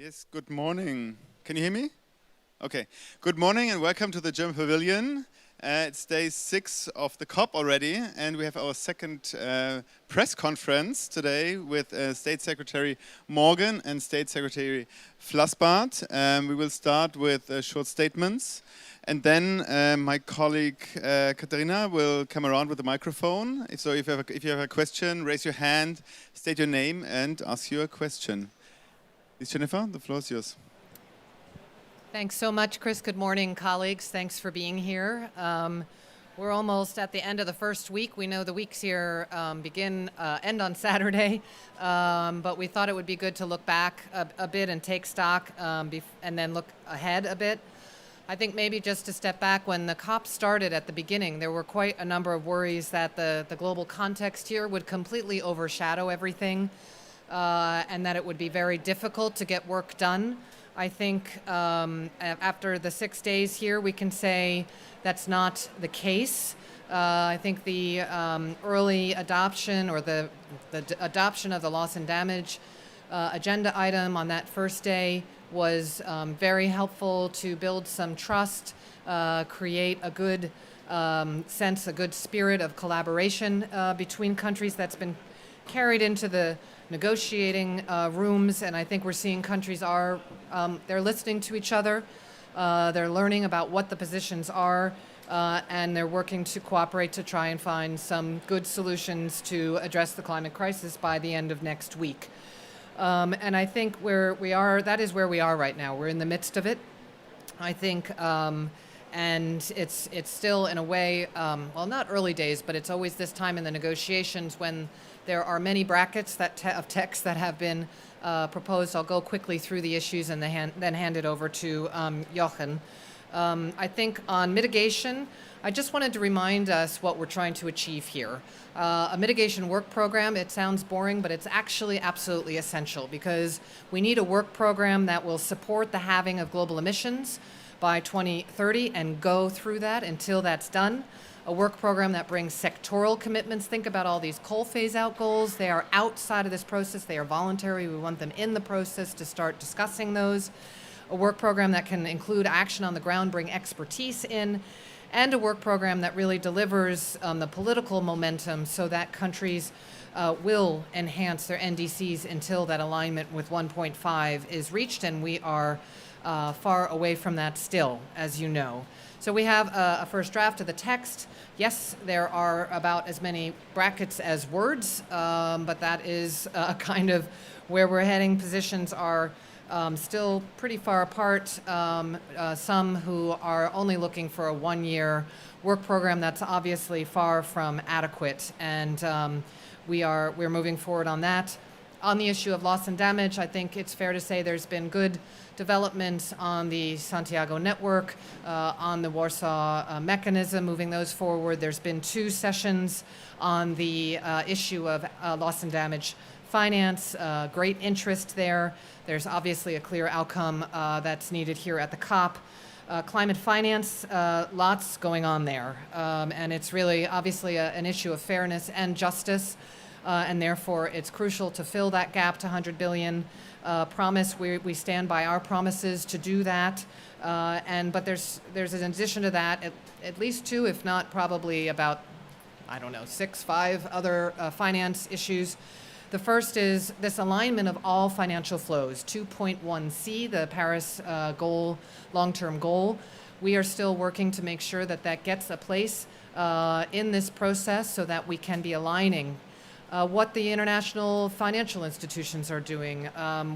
Yes, good morning. Can you hear me? Okay. Good morning and welcome to the German Pavilion. It's day 6 of the COP already, and we have our second press conference today with State Secretary Morgan and State Secretary Flassbart. We will start with short statements, and then my colleague Katharina will come around with the microphone. So if you have a question, raise your hand, state your name, and ask your question. Please, Jennifer, the floor is yours. Thanks so much, Chris. Good morning, colleagues. Thanks for being here. We're almost at the end of the first week. We know the weeks here end on Saturday, but we thought it would be good to look back a bit and take stock and then look ahead a bit. I think maybe just to step back, when the COP started at the beginning, there were quite a number of worries that the global context here would completely overshadow everything and that it would be very difficult to get work done. I think after the 6 days here, we can say that's not the case. I think the early adoption or the adoption of the loss and damage agenda item on that first day was very helpful to build some trust, create a good sense, a good spirit of collaboration between countries that's been carried into the negotiating rooms, and I think we're seeing countries they're listening to each other, they're learning about what the positions are, and they're working to cooperate to try and find some good solutions to address the climate crisis by the end of next week. And I think that is where we are right now. We're in the midst of it, I think, and it's still in a way, not early days, but it's always this time in the negotiations when there are many brackets of text that have been proposed. I'll go quickly through the issues and then hand it over to Jochen. I think on mitigation, I just wanted to remind us what we're trying to achieve here. A mitigation work program, it sounds boring, but it's actually absolutely essential because we need a work program that will support the halving of global emissions by 2030 and go through that until that's done. A work program that brings sectoral commitments. Think about all these coal phase-out goals. They are outside of this process. They are voluntary. We want them in the process to start discussing those. A work program that can include action on the ground, bring expertise in, and a work program that really delivers the political momentum so that countries will enhance their NDCs until that alignment with 1.5 is reached, and we are far away from that still, as you know. So we have a first draft of the text. Yes, there are about as many brackets as words, but that is kind of where we're heading. Positions are still pretty far apart. Some who are only looking for a 1-year work program that's obviously far from adequate, and we're moving forward on that. On the issue of loss and damage, I think it's fair to say there's been good developments on the Santiago network, on the Warsaw mechanism, moving those forward. There's been 2 sessions on the issue of loss and damage finance, great interest there. There's obviously a clear outcome that's needed here at the COP. Climate finance, lots going on there. And it's really obviously an issue of fairness and justice. And therefore, it's crucial to fill that gap to 100 billion promise. We stand by our promises to do that. But there's in addition to that, at least 2, if not probably about, 5 other finance issues. The first is this alignment of all financial flows, 2.1C, the Paris goal, long-term goal. We are still working to make sure that gets a place in this process so that we can be aligning what the international financial institutions are doing,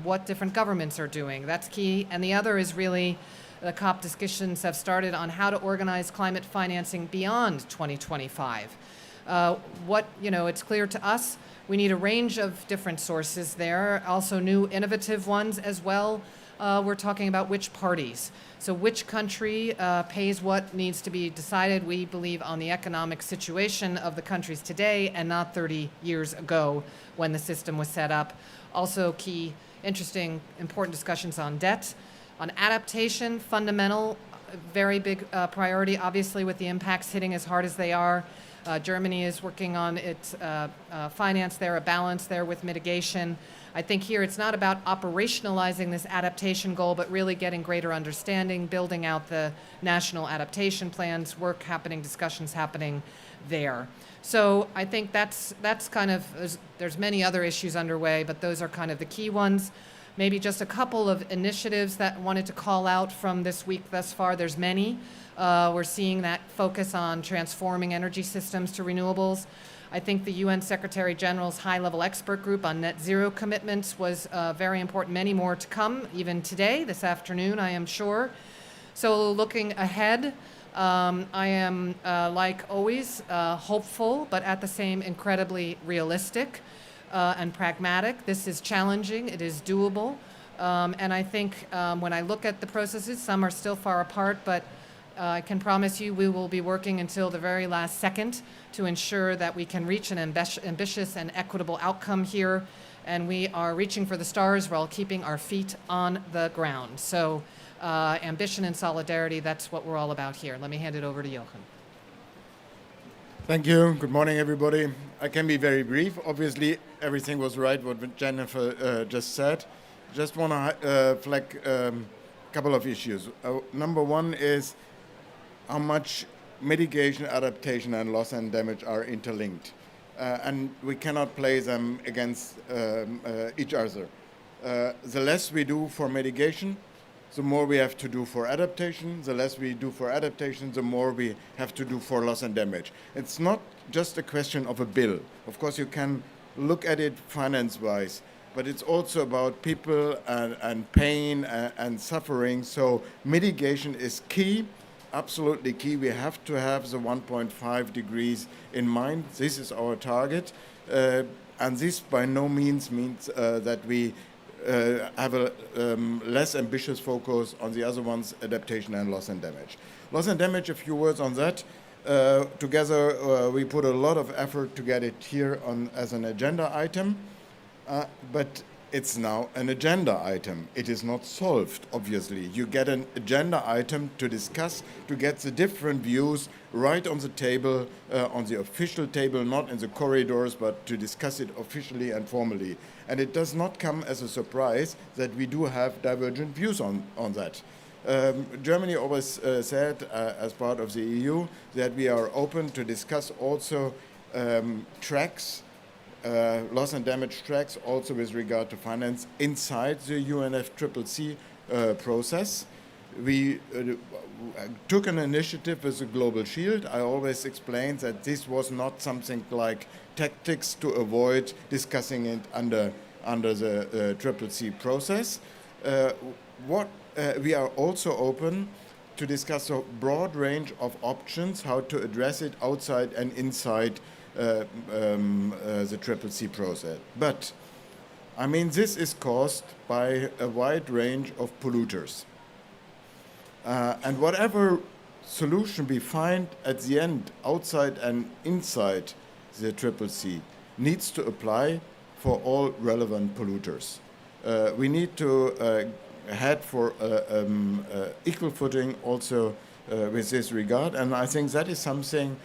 what different governments are doing. That's key. And the other is really the COP discussions have started on how to organize climate financing beyond 2025. It's clear to us we need a range of different sources there, also new innovative ones as well. We're talking about which parties. So which country pays what needs to be decided, we believe, on the economic situation of the countries today and not 30 years ago when the system was set up. Also key, interesting, important discussions on debt, on adaptation, fundamental very big priority, obviously, with the impacts hitting as hard as they are. Germany is working on its finance there, a balance there with mitigation. I think here it's not about operationalizing this adaptation goal, but really getting greater understanding, building out the national adaptation plans, work happening, discussions happening there. So I think that's kind of, there's many other issues underway, but those are kind of the key ones. Maybe just a couple of initiatives that I wanted to call out from this week thus far. There's many. We're seeing that focus on transforming energy systems to renewables. I think the UN Secretary General's high-level expert group on net zero commitments was very important. Many more to come, even today, this afternoon, I am sure. So looking ahead, I am, like always, hopeful, but at the same incredibly realistic and pragmatic. This is challenging. It is doable. And I think when I look at the processes, some are still far apart, but I can promise you we will be working until the very last second to ensure that we can reach an ambitious and equitable outcome here. And we are reaching for the stars while keeping our feet on the ground. So ambition and solidarity, that's what we're all about here. Let me hand it over to Jochen. Thank you. Good morning, everybody. I can be very brief. Obviously, everything was right what Jennifer just said. Just want to flag a couple of issues. Number one is how much mitigation, adaptation, and loss and damage are interlinked. And we cannot play them against each other. The less we do for mitigation, the more we have to do for adaptation. The less we do for adaptation, the more we have to do for loss and damage. It's not just a question of a bill. Of course, you can look at it finance-wise, but it's also about people and pain and suffering. So mitigation is key, absolutely key. We have to have the 1.5 degrees in mind. This is our target. And this by no means means that we have a less ambitious focus on the other ones, adaptation and loss and damage. Loss and damage, a few words on that. Together, we put a lot of effort to get it here on as an agenda item, but it's now an agenda item. It is not solved, obviously. You get an agenda item to discuss, to get the different views right on the table, on the official table, not in the corridors, but to discuss it officially and formally. And it does not come as a surprise that we do have divergent views on that. Germany always said, as part of the EU, that we are open to discuss also tracks, loss and damage tracks, also with regard to finance inside the UNFCCC process. We took an initiative with the Global Shield. I always explained that this was not something like tactics to avoid discussing it under the CCC process. We are also open to discuss a broad range of options, how to address it outside and inside the CCC process. But, I mean, this is caused by a wide range of polluters. And whatever solution we find at the end, outside and inside the CCC, needs to apply for all relevant polluters. We need to head for equal footing also with this regard, and I think that is something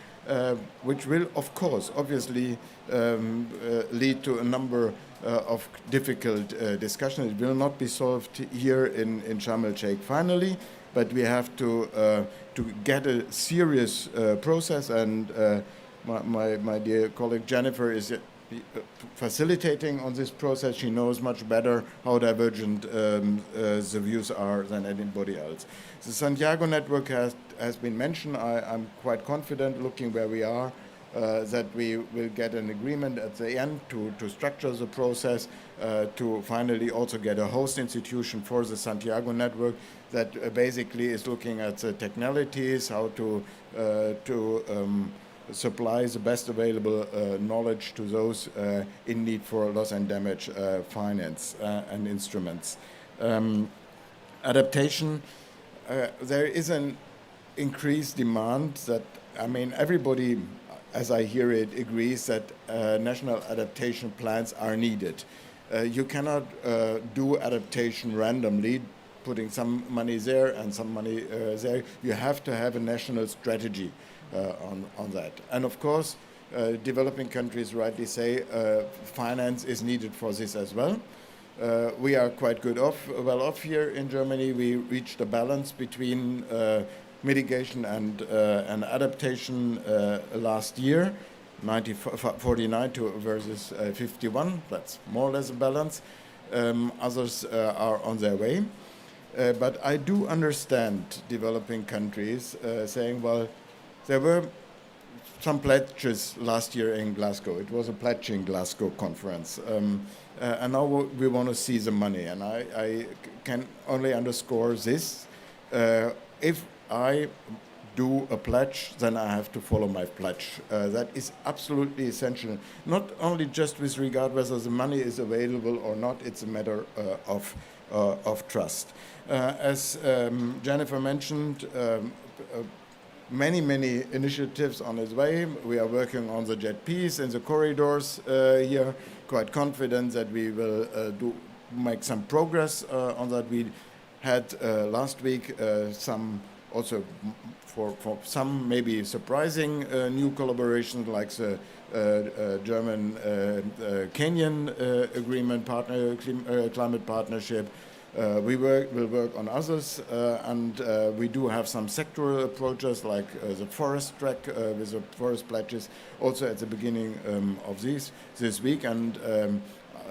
which will, of course, obviously lead to a number of difficult discussions. It will not be solved here in Sharm El-Sheikh finally, but we have to get a serious process, and my dear colleague Jennifer is facilitating on this process. She knows much better how divergent the views are than anybody else. The Santiago network has been mentioned. I'm quite confident, looking where we are, that we will get an agreement at the end to structure the process, to finally also get a host institution for the Santiago network that basically is looking at the technicalities, how to supply the best available knowledge to those in need for loss and damage finance and instruments. Adaptation, there is an increased demand that, I mean, everybody, as I hear it, agrees that national adaptation plans are needed. You cannot do adaptation randomly. putting some money there and some money there. You have to have a national strategy on that. And of course, developing countries rightly say finance is needed for this as well. We are quite well off here in Germany. We reached a balance between mitigation and adaptation last year, 49 versus 51. That's more or less a balance. Others are on their way. But I do understand developing countries saying, well, there were some pledges last year in Glasgow. It was a pledging Glasgow conference. And now we want to see the money. And I can only underscore this. If I do a pledge, then I have to follow my pledge. That is absolutely essential, not only just with regard whether the money is available or not, it's a matter of trust. As Jennifer mentioned, many initiatives on its way. We are working on the JETPs and the corridors here. Quite confident that we will make some progress on that. We had last week some also for some maybe surprising new collaborations like the German-Kenyan agreement, climate partnership. We will work on others, and we do have some sectoral approaches like the forest track with the forest pledges also at the beginning of this week. And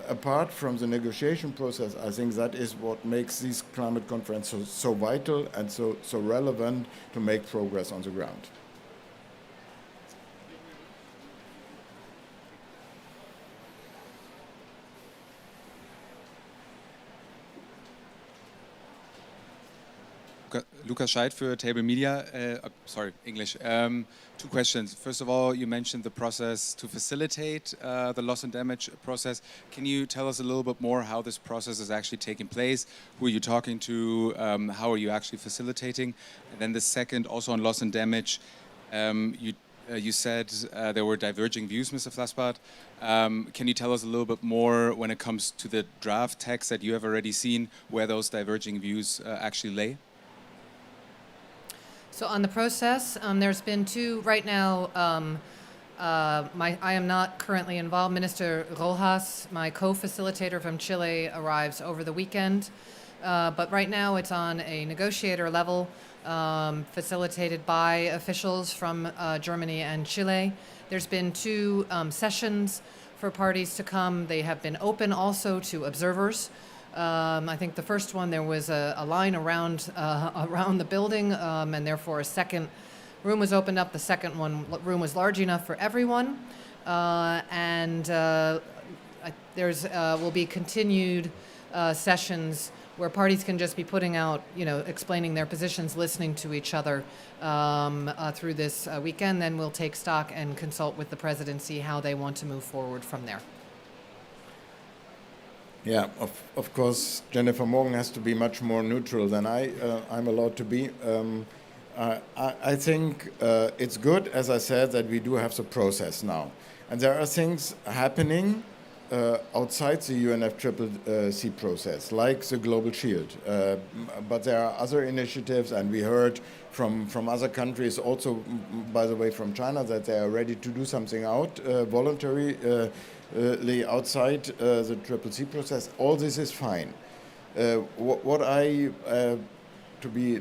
apart from the negotiation process, I think that is what makes these climate conferences so vital and so relevant to make progress on the ground. Lukas Scheidt for Table Media. Sorry, English. Two questions. First of all, you mentioned the process to facilitate the loss and damage process. Can you tell us a little bit more how this process is actually taking place? Who are you talking to? How are you actually facilitating? And then the second, also on loss and damage, you said there were diverging views, Mr. Flassbart. Can you tell us a little bit more when it comes to the draft text that you have already seen, where those diverging views actually lay? So on the process, there's been two right now. I am not currently involved. Minister Rojas, my co-facilitator from Chile, arrives over the weekend. But right now it's on a negotiator level, facilitated by officials from Germany and Chile. There's been two sessions for parties to come. They have been open also to observers. I think the first one, there was a line around the building, and therefore a second room was opened up. The second room was large enough for everyone, and there's will be continued sessions where parties can just be putting out, explaining their positions, listening to each other through this weekend. Then we'll take stock and consult with the presidency how they want to move forward from there. Yeah, of course, Jennifer Morgan has to be much more neutral than I'm allowed to be. I think it's good, as I said, that we do have the process now. And there are things happening outside the UNFCCC process, like the Global Shield. But there are other initiatives, and we heard from other countries, also, by the way, from China, that they are ready to do something out voluntarily outside the CCC process. All this is fine. What I, to be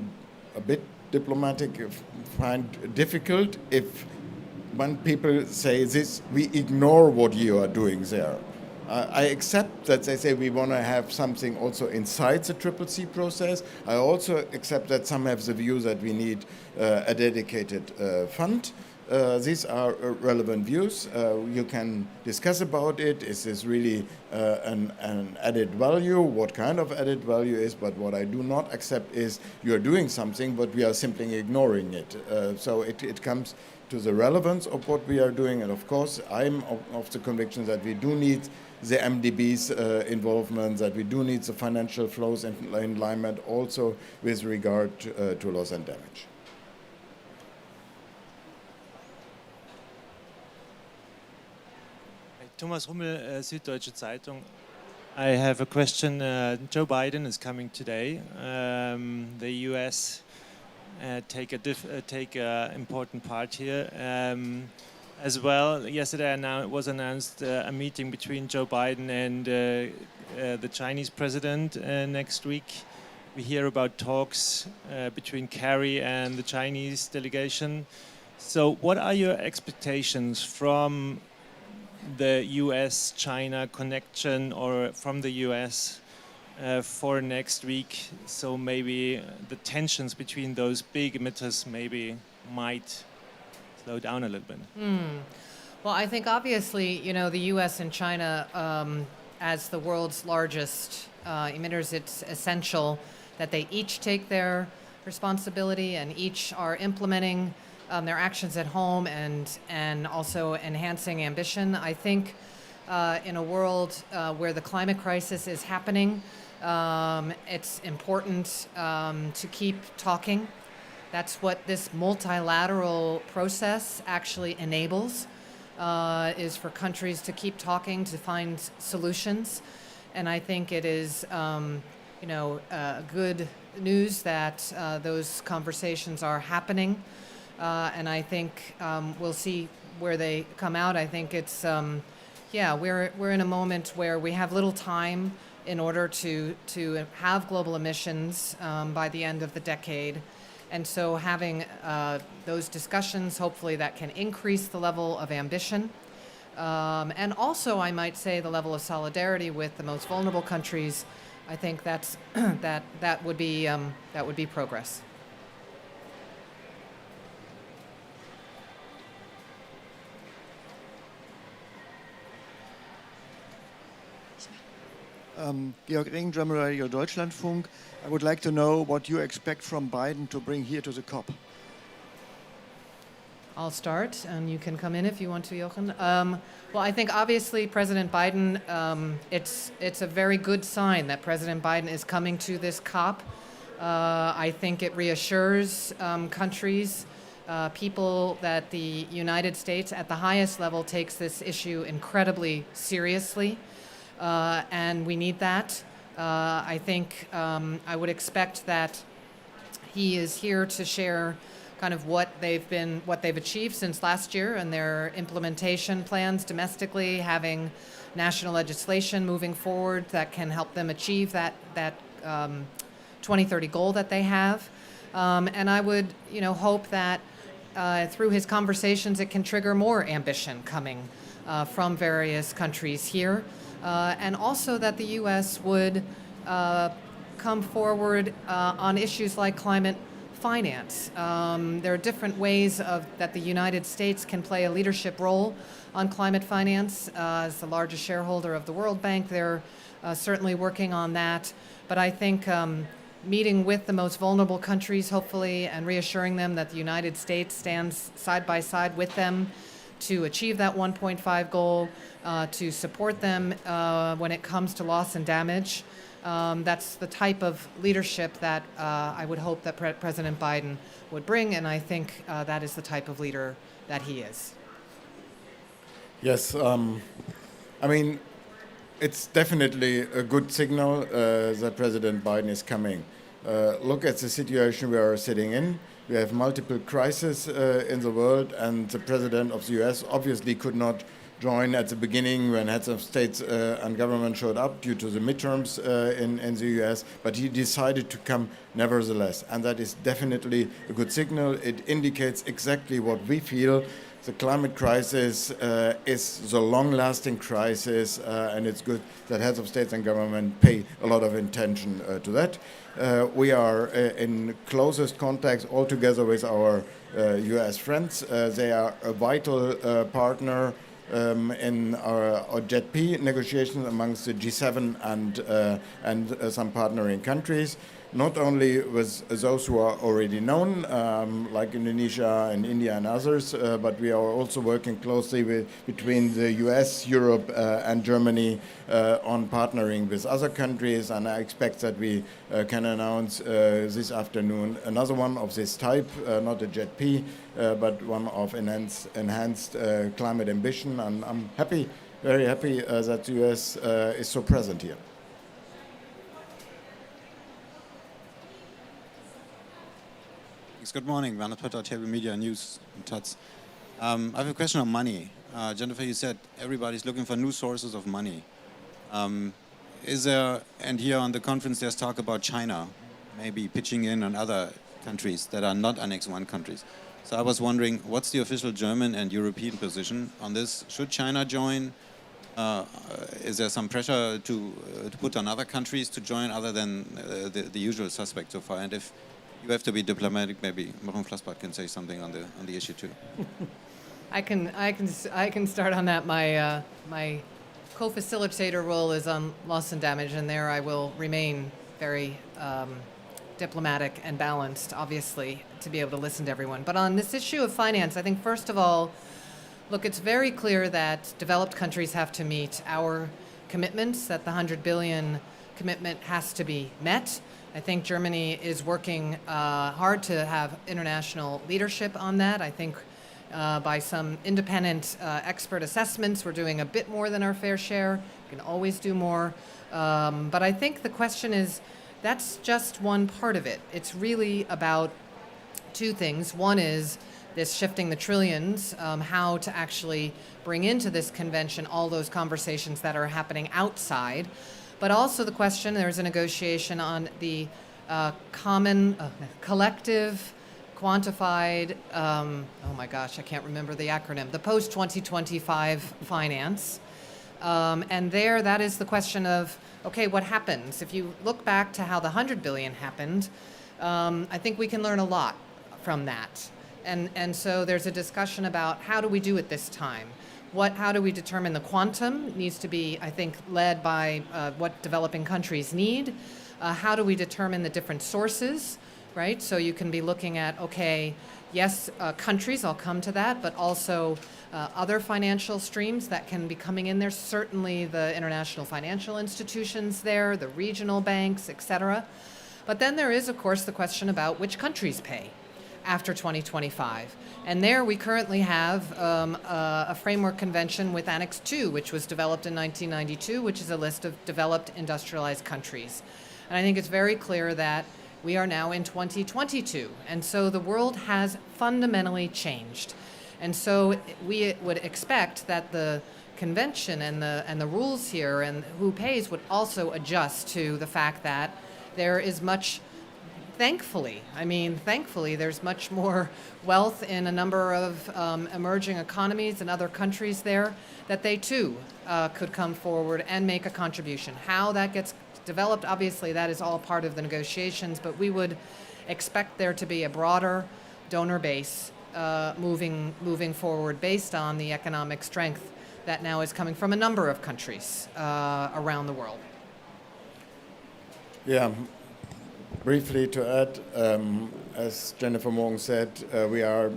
a bit diplomatic, find difficult when people say this, we ignore what you are doing there. I accept that they say we want to have something also inside the CCC process. I also accept that some have the view that we need a dedicated fund. These are relevant views. You can discuss about it. Is this really an added value? What kind of added value is? But what I do not accept is you're doing something, but we are simply ignoring it. So it comes to the relevance of what we are doing. And of course, I'm of the conviction that we do need the MDB's involvement, that we do need the financial flows and alignment also with regard to loss and damage. Thomas Hummel, Süddeutsche Zeitung. I have a question. Joe Biden is coming today. The U.S. take a important part here. As well, yesterday it was announced a meeting between Joe Biden and the Chinese president next week. We hear about talks between Kerry and the Chinese delegation. So what are your expectations from the US-China connection or from the US for next week? So maybe the tensions between those big emitters maybe might slow down a little bit. Well, I think obviously, the U.S. and China, as the world's largest emitters, it's essential that they each take their responsibility and each are implementing their actions at home and also enhancing ambition. I think in a world where the climate crisis is happening, it's important to keep talking. That's what this multilateral process actually enables, is for countries to keep talking, to find solutions. And I think it is, good news that those conversations are happening. And I think we'll see where they come out. I think it's, we're in a moment where we have little time in order to have global emissions by the end of the decade. And so having those discussions, hopefully that can increase the level of ambition. And also, I might say, the level of solidarity with the most vulnerable countries. I think that's that would be progress. Georg Ring, German Radio Deutschlandfunk. I would like to know what you expect from Biden to bring here to the COP. I'll start, and you can come in if you want to, Jochen. Well, I think obviously President Biden, it's a very good sign that President Biden is coming to this COP. I think it reassures countries, people, that the United States at the highest level takes this issue incredibly seriously. And we need that. I think I would expect that he is here to share kind of what they've achieved since last year and their implementation plans domestically, having national legislation moving forward that can help them achieve that 2030 goal that they have. And I would, hope that through his conversations it can trigger more ambition coming from various countries here. And also that the U.S. would come forward on issues like climate finance. There are different ways that the United States can play a leadership role on climate finance. As the largest shareholder of the World Bank, they're certainly working on that. But I think meeting with the most vulnerable countries, hopefully, and reassuring them that the United States stands side by side with them to achieve that 1.5 goal, to support them when it comes to loss and damage. That's the type of leadership that I would hope that President Biden would bring, and I think that is the type of leader that he is. Yes, I mean, it's definitely a good signal that President Biden is coming. Look at the situation we are sitting in. We have multiple crises in the world, and the president of the US obviously could not join at the beginning when heads of states and government showed up due to the midterms in the US, but he decided to come nevertheless. And that is definitely a good signal. It indicates exactly what we feel. The climate crisis is the long-lasting crisis, and it's good that heads of states and government pay a lot of attention to that. We are in closest contact all together with our US friends. They are a vital partner in our JETP negotiations amongst the G7 and some partnering countries. Not only with those who are already known, like Indonesia and India and others, but we are also working closely between the US, Europe, and Germany on partnering with other countries. And I expect that we can announce this afternoon another one of this type, not a JETP, but one of enhanced climate ambition. And I'm happy, very happy that the US is so present here. Good morning. Werner Pötter, Table Media News in Taz. I have a question on money. Jennifer, you said everybody's looking for new sources of money. Is there, and here on the conference there's talk about China maybe pitching in on other countries that are not Annex 1 countries. So I was wondering, what's the official German and European position on this? Should China join? Is there some pressure to put on other countries to join other than the usual suspects so far? And if you have to be diplomatic, maybe Maron Flassbart can say something on the issue too. I can start on that. My co-facilitator role is on loss and damage, and there I will remain very diplomatic and balanced, obviously, to be able to listen to everyone. But on this issue of finance, I think first of all, look, it's very clear that developed countries have to meet our commitments, that the 100 billion commitment has to be met. I think Germany is working hard to have international leadership on that. I think by some independent expert assessments, we're doing a bit more than our fair share. We can always do more. But I think the question is, that's just one part of it. It's really about two things. One is this shifting the trillions, how to actually bring into this convention all those conversations that are happening outside. But also the question, there's a negotiation on the common, collective, quantified, oh my gosh, I can't remember the acronym, the post-2025 finance. And there, that is the question of, okay, what happens? If you look back to how the 100 billion happened, I think we can learn a lot from that. And so there's a discussion about how do we do it this time? How do we determine the quantum? It needs to be, I think, led by what developing countries need. How do we determine the different sources, right? So you can be looking at, okay, yes, countries, I'll come to that, but also other financial streams that can be coming in there. Certainly the international financial institutions there, the regional banks, et cetera. But then there is, of course, the question about which countries pay after 2025. And there we currently have a framework convention with Annex 2, which was developed in 1992, which is a list of developed industrialized countries. And I think it's very clear that we are now in 2022. And so the world has fundamentally changed. And so we would expect that the convention and the rules here and who pays would also adjust to the fact that there is much, thankfully, there's much more wealth in a number of emerging economies and other countries there, that they too could come forward and make a contribution. How that gets developed, obviously that is all part of the negotiations, but we would expect there to be a broader donor base moving forward based on the economic strength that now is coming from a number of countries around the world. Yeah, briefly to add, as Jennifer Morgan said, we are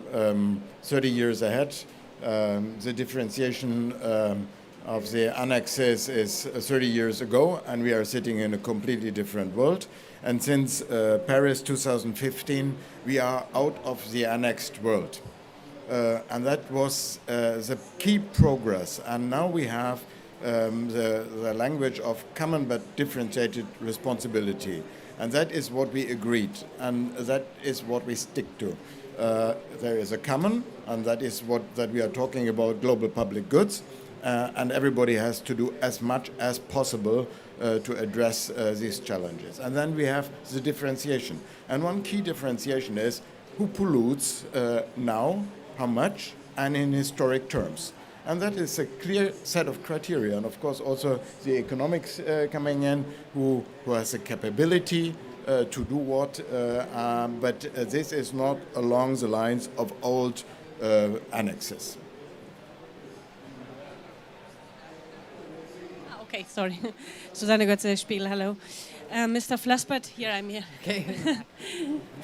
30 years ahead. The differentiation of the annexes is 30 years ago, and we are sitting in a completely different world. And since Paris 2015, we are out of the annexed world. And that was the key progress. And now we have the language of common but differentiated responsibility. And that is what we agreed, and that is what we stick to. There is a common, and that is that we are talking about global public goods, and everybody has to do as much as possible to address these challenges. And then we have the differentiation. And one key differentiation is who pollutes now, how much, and in historic terms. And that is a clear set of criteria. And of course also the economics coming in, who has the capability to do what, but this is not along the lines of old annexes. Okay, sorry. Susanne Götze, Spiegel, hello. Mr. Flassbart, here I'm here. Okay.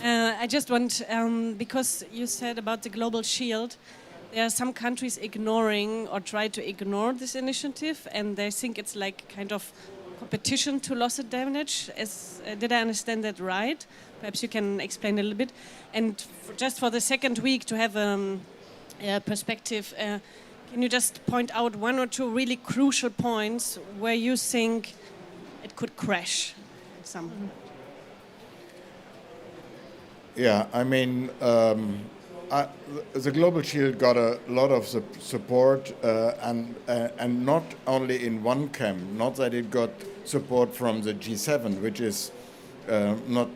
I just want, because you said about the global shield, there are some countries ignoring or try to ignore this initiative, and they think it's like kind of competition to loss and damage. Did I understand that right? Perhaps you can explain a little bit. And just for the second week to have a perspective, can you just point out one or two really crucial points where you think it could crash? Yeah, I mean, the Global Shield got a lot of support, and not only in one camp. Not that it got support from the G7, which is not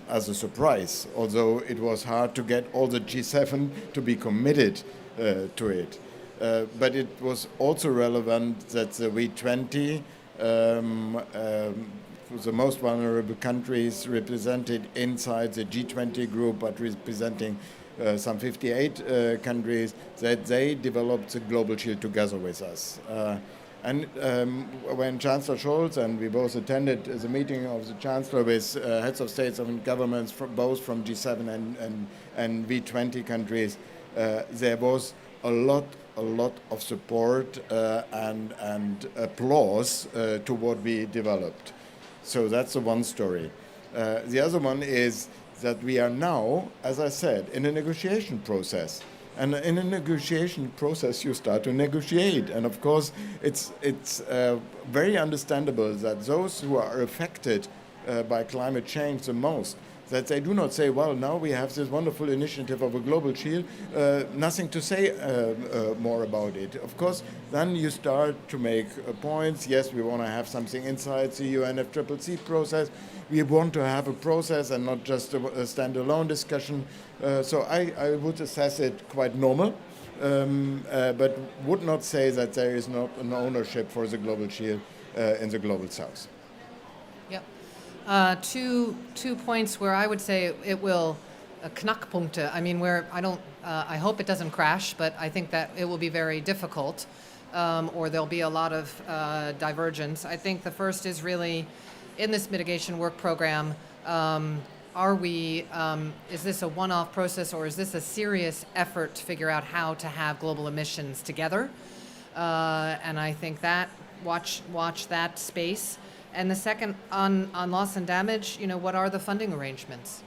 as a surprise, although it was hard to get all the G7 to be committed to it. But it was also relevant that the V20, the most vulnerable countries represented inside the G20 group, but representing some 58 countries, that they developed the Global Shield together with us. And when Chancellor Scholz, and we both attended the meeting of the Chancellor with heads of states and governments both from G7 and V20 countries, there was a lot of support and applause to what we developed. So that's the one story. The other one is that we are now, as I said, in a negotiation process. And in a negotiation process, you start to negotiate. And of course, it's very understandable that those who are affected by climate change the most, that they do not say, well, now we have this wonderful initiative of a global shield, nothing to say more about it. Of course, then you start to make points. Yes, we want to have something inside the UNFCCC process. We want to have a process and not just a standalone discussion. So I would assess it quite normal, but would not say that there is not an ownership for the global shield in the global south. Yep. Two points where I would say it will knackpunkte. I mean, where I hope it doesn't crash, but I think that it will be very difficult, or there'll be a lot of divergence. I think the first is really in this mitigation work program. Is this a one-off process, or is this a serious effort to figure out how to have global emissions together? And I think that watch that space. And the second, on loss and damage, what are the funding arrangements?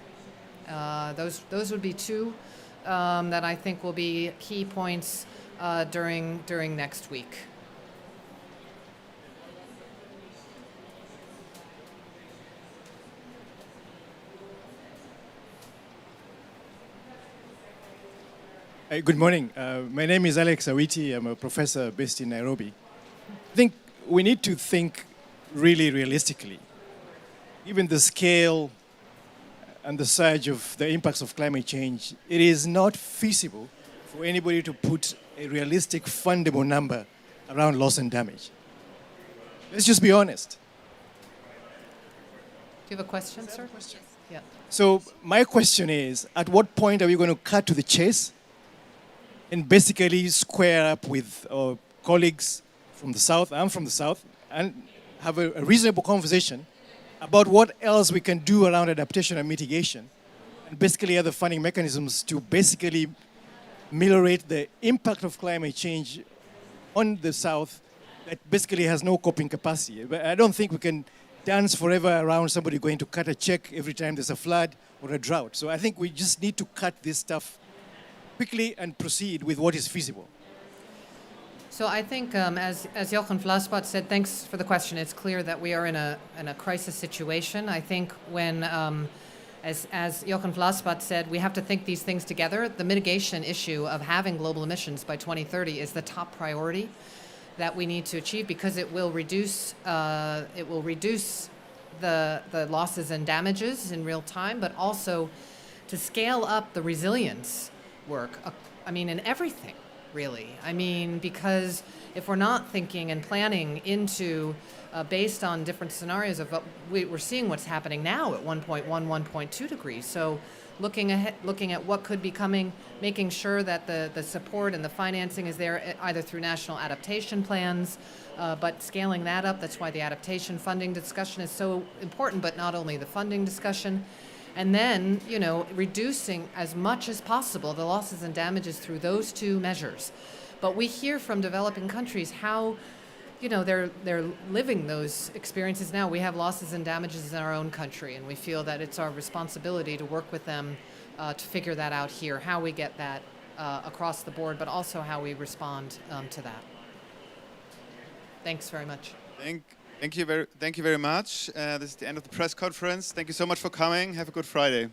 Those would be two that I think will be key points during next week. Good morning. My name is Alex Awiti. I'm a professor based in Nairobi. I think we need to think really realistically. Given the scale and the surge of the impacts of climate change, it is not feasible for anybody to put a realistic, fundable number around loss and damage. Let's just be honest. Do you have a question, sir? Question. Yeah. So my question is, at what point are we going to cut to the chase and basically square up with our colleagues from the South, I'm from the South, and have a reasonable conversation about what else we can do around adaptation and mitigation, and basically other funding mechanisms to basically ameliorate the impact of climate change on the South that basically has no coping capacity. But I don't think we can dance forever around somebody going to cut a check every time there's a flood or a drought. So I think we just need to cut this stuff quickly and proceed with what is feasible. So I think, as Jochen Vlasbot said, thanks for the question. It's clear that we are in a crisis situation. I think when, as Jochen Vlasbot said, we have to think these things together. The mitigation issue of having global emissions by 2030 is the top priority that we need to achieve, because it will reduce the losses and damages in real time, but also to scale up the resilience work, I mean, in everything, really. I mean, because if we're not thinking and planning into, based on different scenarios of we're seeing what's happening now at 1.1, 1.2 degrees. So looking at what could be coming, making sure that the support and the financing is there either through national adaptation plans, but scaling that up. That's why the adaptation funding discussion is so important, but not only the funding discussion. And then, reducing as much as possible the losses and damages through those two measures. But we hear from developing countries how, they're living those experiences now. We have losses and damages in our own country, and we feel that it's our responsibility to work with them to figure that out here, how we get that across the board, but also how we respond to that. Thanks very much. Thank you very much. This is the end of the press conference. Thank you so much for coming. Have a good Friday.